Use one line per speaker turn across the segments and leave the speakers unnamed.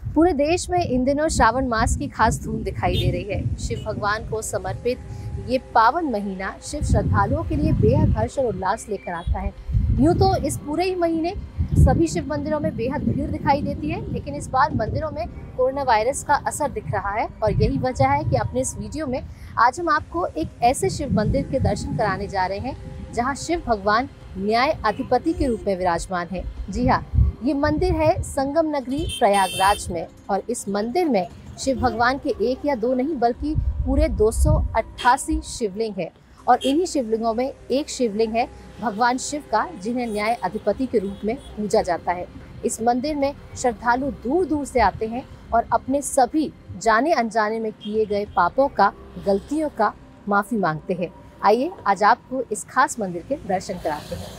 पूरे देश में इन दिनों श्रावण मास की खास धूम दिखाई दे रही है। शिव भगवान को समर्पित ये पावन महीना शिव श्रद्धालुओं के लिए बेहद हर्ष और उल्लास लेकर आता है। यूँ तो इस पूरे ही महीने सभी शिव मंदिरों में बेहद भीड़ दिखाई देती है, लेकिन इस बार मंदिरों में कोरोना वायरस का असर दिख रहा है और यही वजह है कि अपने इस वीडियो में आज हम आपको एक ऐसे शिव मंदिर के दर्शन कराने जा रहे हैं जहाँ शिव भगवान न्याय अधिपति के रूप में विराजमान है। जी हाँ, ये मंदिर है संगम नगरी प्रयागराज में और इस मंदिर में शिव भगवान के एक या दो नहीं बल्कि पूरे 288 शिवलिंग है और इन्हीं शिवलिंगों में एक शिवलिंग है भगवान शिव का, जिन्हें न्याय अधिपति के रूप में पूजा जाता है। इस मंदिर में श्रद्धालु दूर दूर से आते हैं और अपने सभी जाने अनजाने में किए गए पापों का, गलतियों का माफी मांगते हैं। आइए आज आपको इस खास मंदिर के दर्शन कराते हैं।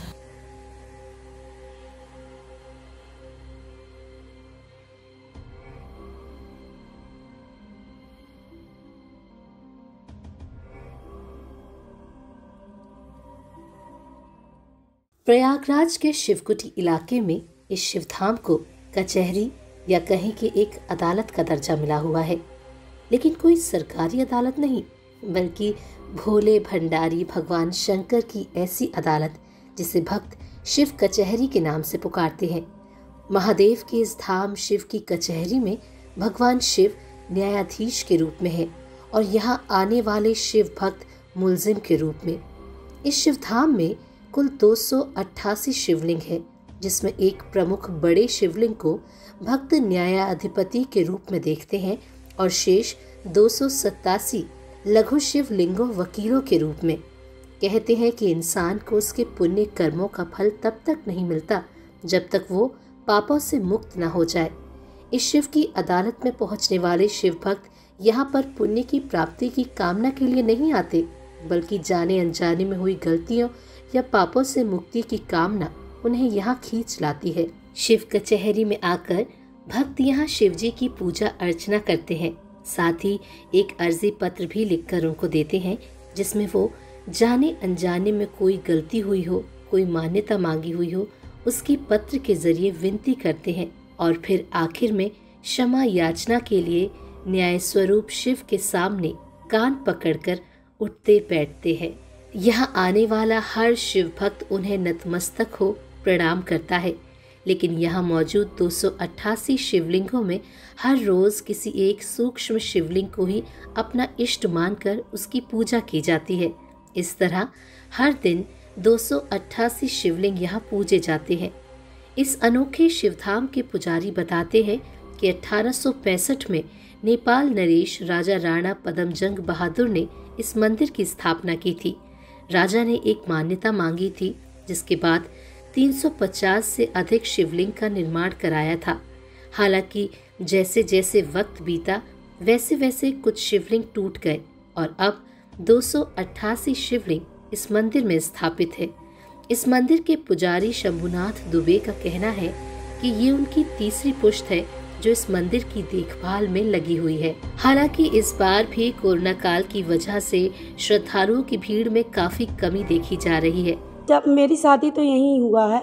प्रयागराज के शिवकुटी इलाके में इस शिवधाम को कचहरी या कहीं कि एक अदालत का दर्जा मिला हुआ है, लेकिन कोई सरकारी अदालत नहीं बल्कि भोले भंडारी भगवान शंकर की ऐसी अदालत जिसे भक्त शिव कचहरी के नाम से पुकारते हैं। महादेव के इस धाम शिव की कचहरी में भगवान शिव न्यायाधीश के रूप में है और यहाँ आने वाले शिव भक्त मुलजिम के रूप में। इस शिवधाम में कुल 288 शिवलिंग है, जिसमें एक प्रमुख बड़े शिवलिंग को भक्त न्यायाधिपति के रूप में देखते हैं और शेष 287 लघु शिवलिंगों वकीलों के रूप में। कहते हैं कि इंसान को उसके पुण्य कर्मों का फल तब तक नहीं मिलता जब तक वो पापों से मुक्त न हो जाए। इस शिव की अदालत में पहुंचने वाले शिव भक्त यहाँ पर पुण्य की प्राप्ति की कामना के लिए नहीं आते, बल्कि जाने अनजाने में हुई गलतियों या पापों से मुक्ति की कामना उन्हें यहाँ खींच लाती है। शिव कचहरी में आकर भक्त यहाँ शिव जी की पूजा अर्चना करते हैं, साथ ही एक अर्जी पत्र भी लिखकर उनको देते हैं जिसमें वो जाने अनजाने में कोई गलती हुई हो, कोई मान्यता मांगी हुई हो, उसकी पत्र के जरिए विनती करते हैं और फिर आखिर में क्षमा याचना के लिए न्याय स्वरूप शिव के सामने कान पकड़कर उठते बैठते हैं। यहाँ आने वाला हर शिव भक्त उन्हें नतमस्तक हो प्रणाम करता है, लेकिन यहाँ मौजूद 288 शिवलिंगों में हर रोज किसी एक सूक्ष्म शिवलिंग को ही अपना इष्ट मानकर उसकी पूजा की जाती है। इस तरह हर दिन 288 शिवलिंग यहाँ पूजे जाते हैं। इस अनोखे शिवधाम के पुजारी बताते हैं कि 1865 में नेपाल नरेश राजा राणा पदमजंग बहादुर ने इस मंदिर की स्थापना की थी। राजा ने एक मान्यता मांगी थी, जिसके बाद 350 से अधिक शिवलिंग का निर्माण कराया था। हालांकि जैसे जैसे वक्त बीता वैसे वैसे कुछ शिवलिंग टूट गए और अब 288 शिवलिंग इस मंदिर में स्थापित है। इस मंदिर के पुजारी शंभुनाथ दुबे का कहना है कि ये उनकी तीसरी पुश्त है जो इस मंदिर की देखभाल में लगी हुई है। हालांकि इस बार भी कोरोना काल की वजह से श्रद्धालुओं की भीड़ में काफी कमी देखी जा रही है।
जब मेरी शादी तो यहीं हुआ है,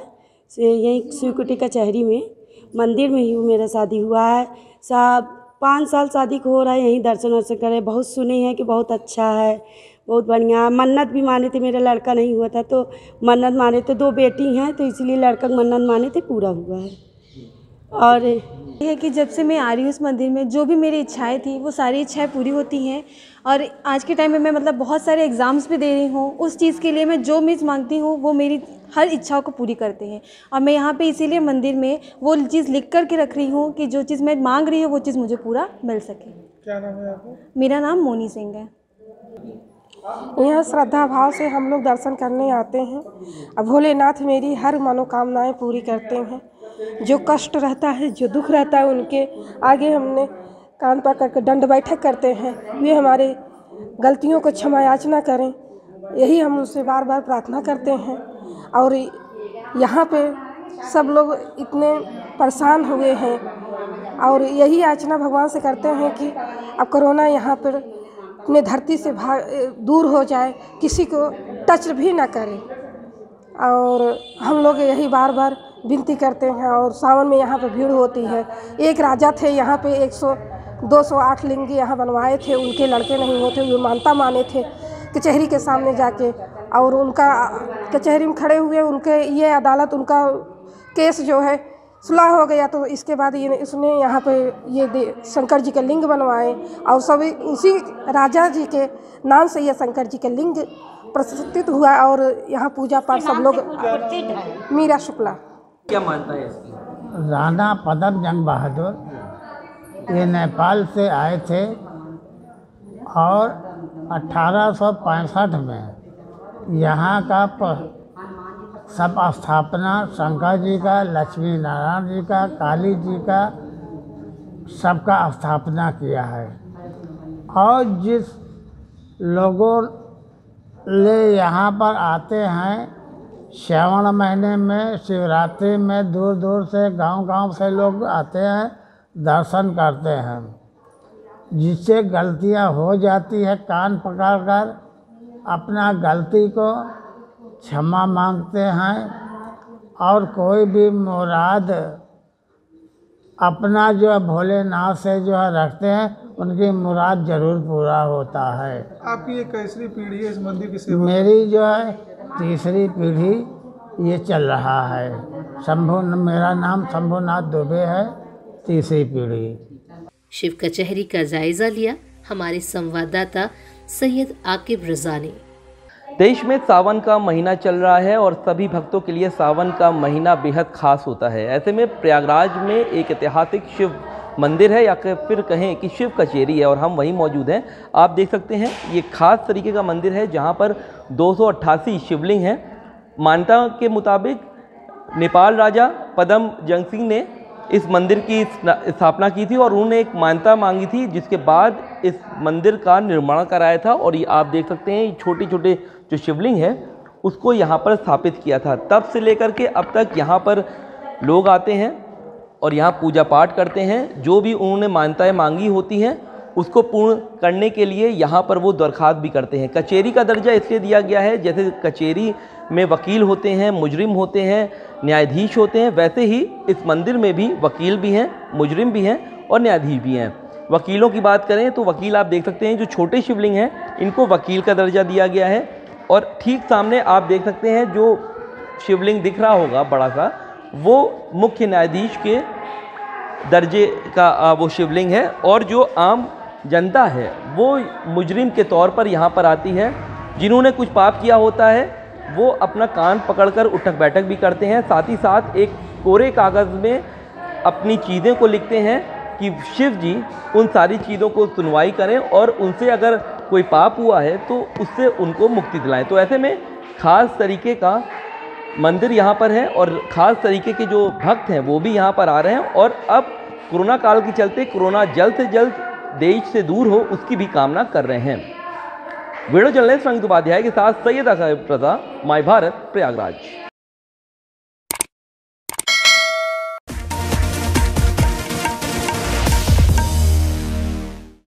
यहीं शिवकुटी कचहरी में मंदिर में ही मेरा शादी हुआ है। 5 साल शादी को हो रहा है, यहीं दर्शन वर्शन करे। बहुत सुने हैं कि बहुत अच्छा है, बहुत बढ़िया। मन्नत भी माने थे, मेरा लड़का नहीं हुआ था तो मन्नत माने थे। 2 बेटी हैं तो इसलिए लड़का मन्नत माने थे, पूरा हुआ है। और
ये है कि जब से मैं आ रही हूँ इस मंदिर में, जो भी मेरी इच्छाएं थी वो सारी इच्छाएं पूरी होती हैं। और आज के टाइम में मैं मतलब बहुत सारे एग्ज़ाम्स भी दे रही हूँ। उस चीज़ के लिए मैं जो चीज़ मांगती हूँ वो मेरी हर इच्छाओं को पूरी करते हैं। और मैं यहाँ पे इसीलिए मंदिर में वो चीज़ लिख कर के रख रही हूँ कि जो चीज़ मैं मांग रही हूँ वो चीज़ मुझे पूरा मिल सके।
क्या नाम है आपका?
मेरा नाम मोनी सिंह है।
यहाँ श्रद्धा भाव से हम लोग दर्शन करने आते हैं। अब भोलेनाथ मेरी हर मनोकामनाएं पूरी करते हैं। जो कष्ट रहता है, जो दुख रहता है, उनके आगे हमने कान पकड़ कर दंड बैठक करते हैं। वे हमारे गलतियों को क्षमा याचना करें, यही हम उनसे बार बार प्रार्थना करते हैं। और यहाँ पे सब लोग इतने परेशान हुए हैं और यही याचना भगवान से करते हैं कि अब कोरोना यहाँ पर अपने धरती से दूर हो जाए, किसी को टच भी ना करे। और हम लोग यही बार बार विनती करते हैं। और सावन में यहाँ पे भीड़ होती है। एक राजा थे यहाँ पे 208 लिंग यहाँ बनवाए थे, उनके लड़के नहीं होते, वो मानता माने थे कचहरी के सामने जाके, और उनका कचहरी में खड़े हुए उनके ये अदालत उनका केस जो है सुलह हो गया। तो इसके बाद इसने यहाँ पे ये शंकर जी के लिंग बनवाए और सभी उसी राजा जी के नाम से ये शंकर जी के लिंग प्रतिष्ठित हुआ। और यहाँ पूजा पाठ सब लोग। मीरा शुक्ला।
क्या मानता है इसकी?
राणा पदम जंग बहादुर ये नेपाल से आए थे और 1865 में यहाँ का सब स्थापना शंकर जी का, लक्ष्मी नारायण जी का, काली जी का सबका स्थापना किया है। और जिस लोगों ले यहाँ पर आते हैं श्रावण महीने में, शिवरात्रि में दूर दूर से गांव-गांव से लोग आते हैं, दर्शन करते हैं। जिससे गलतियां हो जाती है कान पकड़कर अपना गलती को क्षमा मांगते हैं और कोई भी मुराद अपना जो है भोलेनाथ से जो है रखते हैं, उनकी मुराद जरूर पूरा होता है।
आपकी ये कैसी पीढ़ी है इस मंदिर की सेवा?
मेरी जो है तीसरी पीढ़ी ये चल रहा है। मेरा नाम शंभुनाथ दुबे है, तीसरी पीढ़ी।
शिव कचहरी का जायजा लिया हमारे संवाददाता सैयद आकिब रजा ने।
देश में सावन का महीना चल रहा है और सभी भक्तों के लिए सावन का महीना बेहद खास होता है। ऐसे में प्रयागराज में एक ऐतिहासिक शिव मंदिर है या फिर कहें कि शिव कचेरी है और हम वहीं मौजूद हैं। आप देख सकते हैं ये खास तरीके का मंदिर है जहां पर 288 शिवलिंग हैं। मान्यता के मुताबिक नेपाल राजा पदम जंग सिंह ने इस मंदिर की स्थापना की थी और उन्होंने एक मान्यता मांगी थी, जिसके बाद इस मंदिर का निर्माण कराया था। और ये आप देख सकते हैं छोटे छोटे जो शिवलिंग है उसको यहाँ पर स्थापित किया था। तब से लेकर के अब तक यहाँ पर लोग आते हैं और यहाँ पूजा पाठ करते हैं। जो भी उन्होंने मान्यताएं मांगी होती हैं उसको पूर्ण करने के लिए यहाँ पर वो दरख्वास्त भी करते हैं। कचेरी का दर्जा इसलिए दिया गया है, जैसे कचेरी में वकील होते हैं, मुजरिम होते हैं, न्यायाधीश होते हैं, वैसे ही इस मंदिर में भी वकील भी हैं, मुजरिम भी हैं और न्यायाधीश भी हैं। वकीलों की बात करें तो वकील आप देख सकते हैं जो छोटे शिवलिंग हैं इनको वकील का दर्जा दिया गया है। और ठीक सामने आप देख सकते हैं जो शिवलिंग दिख रहा होगा बड़ा सा, वो मुख्य न्यायाधीश के दर्जे का वो शिवलिंग है। और जो आम जनता है वो मुजरिम के तौर पर यहाँ पर आती है। जिन्होंने कुछ पाप किया होता है वो अपना कान पकड़कर उठक बैठक भी करते हैं। साथ ही साथ एक कोरे कागज़ में अपनी चीज़ें को लिखते हैं कि शिव जी उन सारी चीज़ों को सुनवाई करें और उनसे अगर कोई पाप हुआ है तो उससे उनको मुक्ति दिलाएं। तो ऐसे में ख़ास तरीके का मंदिर यहाँ पर है और ख़ास तरीके के जो भक्त हैं वो भी यहाँ पर आ रहे हैं। और अब कोरोना काल के चलते कोरोना जल्द से जल्द देश से दूर हो उसकी भी कामना कर रहे हैं। वीडियो जर्नलिस्ट संगीत उपाध्याय के साथ सैयद आकिब रजा, माय भारत, प्रयागराज।